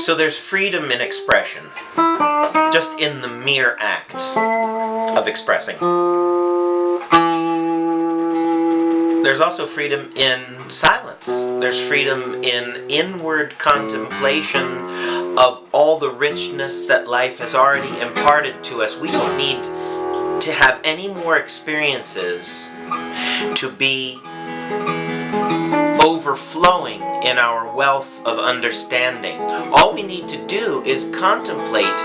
So there's freedom in expression, just in the mere act of expressing. There's also freedom in silence. There's freedom in inward contemplation of all the richness that life has already imparted to us. We don't need to have any more experiences to be overflowing in our wealth of understanding. All we need to do is contemplate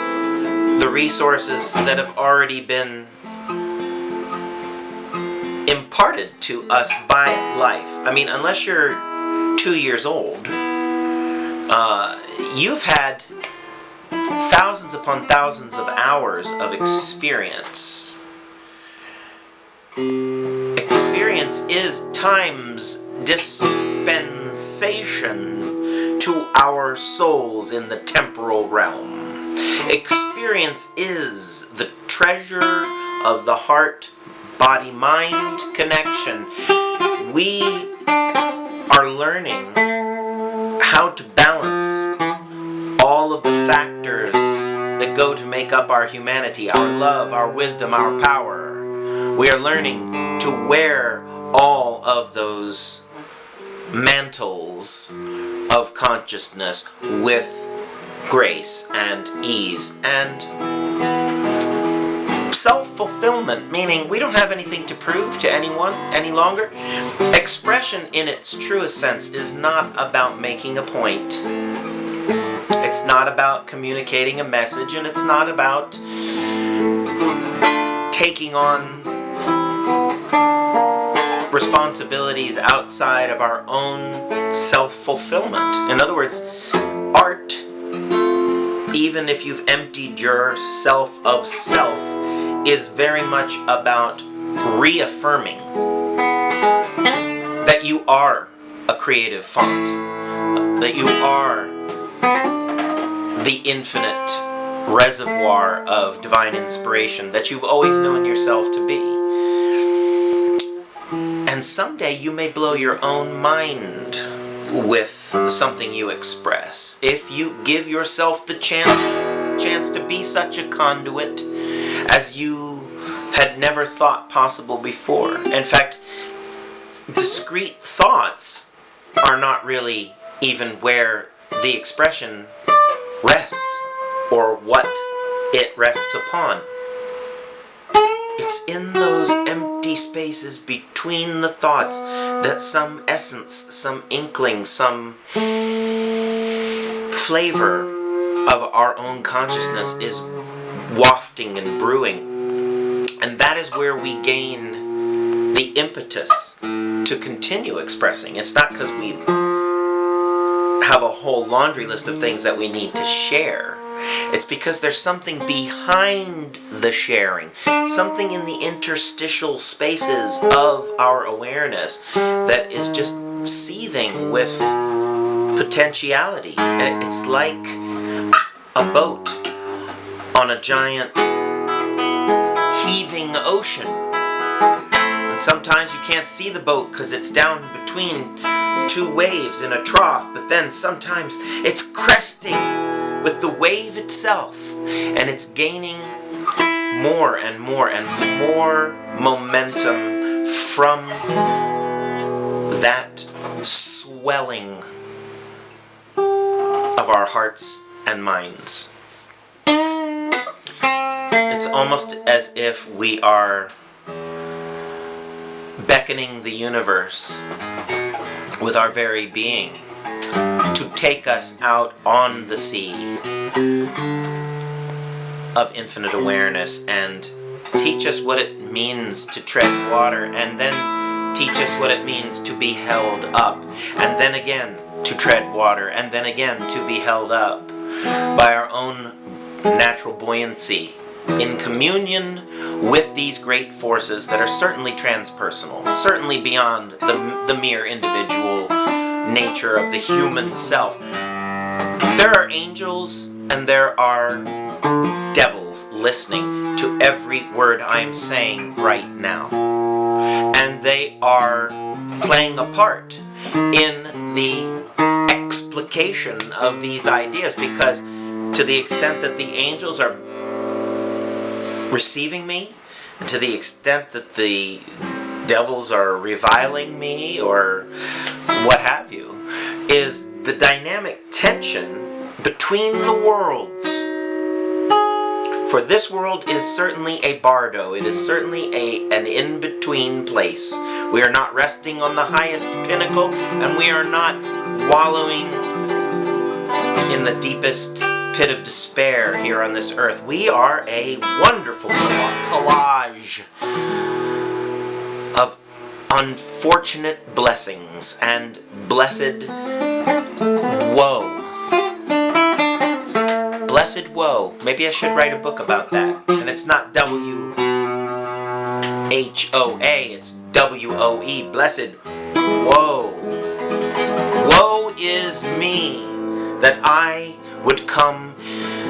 the resources that have already been imparted to us by life. I mean, unless you're 2 years old, you've had thousands upon thousands of hours of experience. Experience is time's dispensation to our souls in the temporal realm. Experience is the treasure of the heart, body-mind connection. We are learning how to balance all of the factors that go to make up our humanity, our love, our wisdom, our power. We are learning to wear all of those mantles of consciousness with grace and ease and self-fulfillment, meaning we don't have anything to prove to anyone any longer. Expression in its truest sense is not about making a point. It's not about communicating a message, and it's not about taking on responsibilities outside of our own self-fulfillment. In other words, art, even if you've emptied yourself of self, is very much about reaffirming that you are a creative font, that you are the infinite reservoir of divine inspiration that you've always known yourself to be. And someday you may blow your own mind with something you express. If you give yourself the chance to be such a conduit as you had never thought possible before. In fact, discrete thoughts are not really even where the expression rests or what it rests upon. It's in those empty spaces between the thoughts that some essence, some inkling, some flavor of our own consciousness is wafting and brewing. And that is where we gain the impetus to continue expressing. It's not because we have a whole laundry list of things that we need to share. It's because there's something behind the sharing, something in the interstitial spaces of our awareness that is just seething with potentiality. And it's like a boat on a giant heaving ocean. And sometimes you can't see the boat because it's down between two waves in a trough, but then sometimes it's cresting with the wave itself, and it's gaining more and more and more momentum from that swelling of our hearts and minds. It's almost as if we are beckoning the universe with our very being to take us out on the sea of infinite awareness and teach us what it means to tread water, and then teach us what it means to be held up, and then again to tread water, and then again to be held up by our own natural buoyancy in communion with these great forces that are certainly transpersonal, certainly beyond the mere individual nature of the human self. There are angels and there are devils listening to every word I am saying right now. And they are playing a part in the exploration explication of these ideas, because to the extent that the angels are receiving me, and to the extent that the devils are reviling me, or what have you, is the dynamic tension between the worlds. For this world is certainly a bardo. It is certainly an in-between place. We are not resting on the highest pinnacle, and we are not wallowing in the deepest pit of despair here on this earth. We are a wonderful collage of unfortunate blessings and blessed woe. Blessed woe. Maybe I should write a book about that. And it's not W-H-O-A, it's W-O-E. Blessed woe. Woe is me that I would come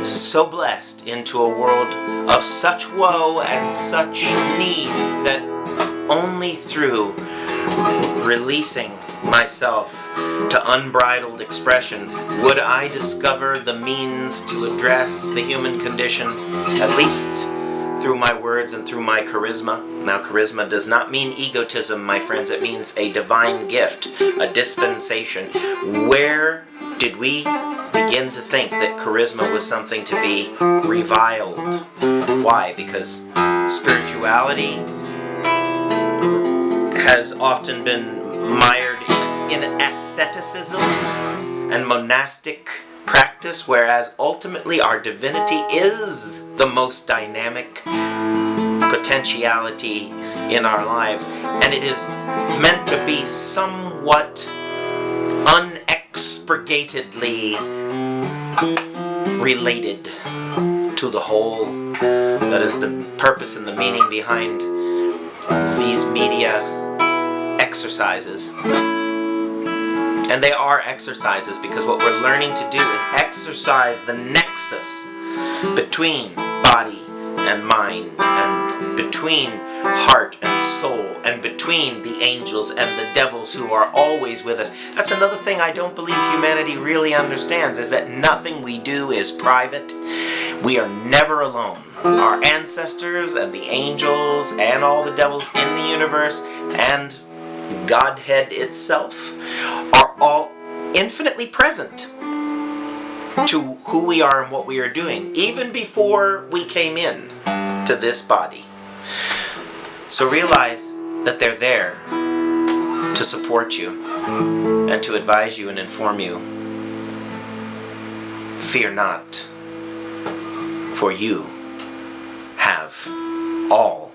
so blessed into a world of such woe and such need that only through releasing myself to unbridled expression would I discover the means to address the human condition, at least through my words and through my charisma. Now, charisma does not mean egotism, my friends. It means a divine gift, a dispensation. Where did we begin to think that charisma was something to be reviled? Why? Because spirituality has often been mired in asceticism and monastic practice, whereas ultimately our divinity is the most dynamic potentiality in our lives, and it is meant to be somewhat unexpurgatedly related to the whole. That is the purpose and the meaning behind these media exercises. And they are exercises, because what we're learning to do is exercise the nexus between body and mind, and between heart and soul, and between the angels and the devils who are always with us. That's another thing I don't believe humanity really understands, is that nothing we do is private. We are never alone. Our ancestors and the angels and all the devils in the universe and Godhead itself are all infinitely present to who we are and what we are doing, even before we came in to this body. So realize that they're there to support you and to advise you and inform you. Fear not, for you have all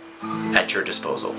at your disposal.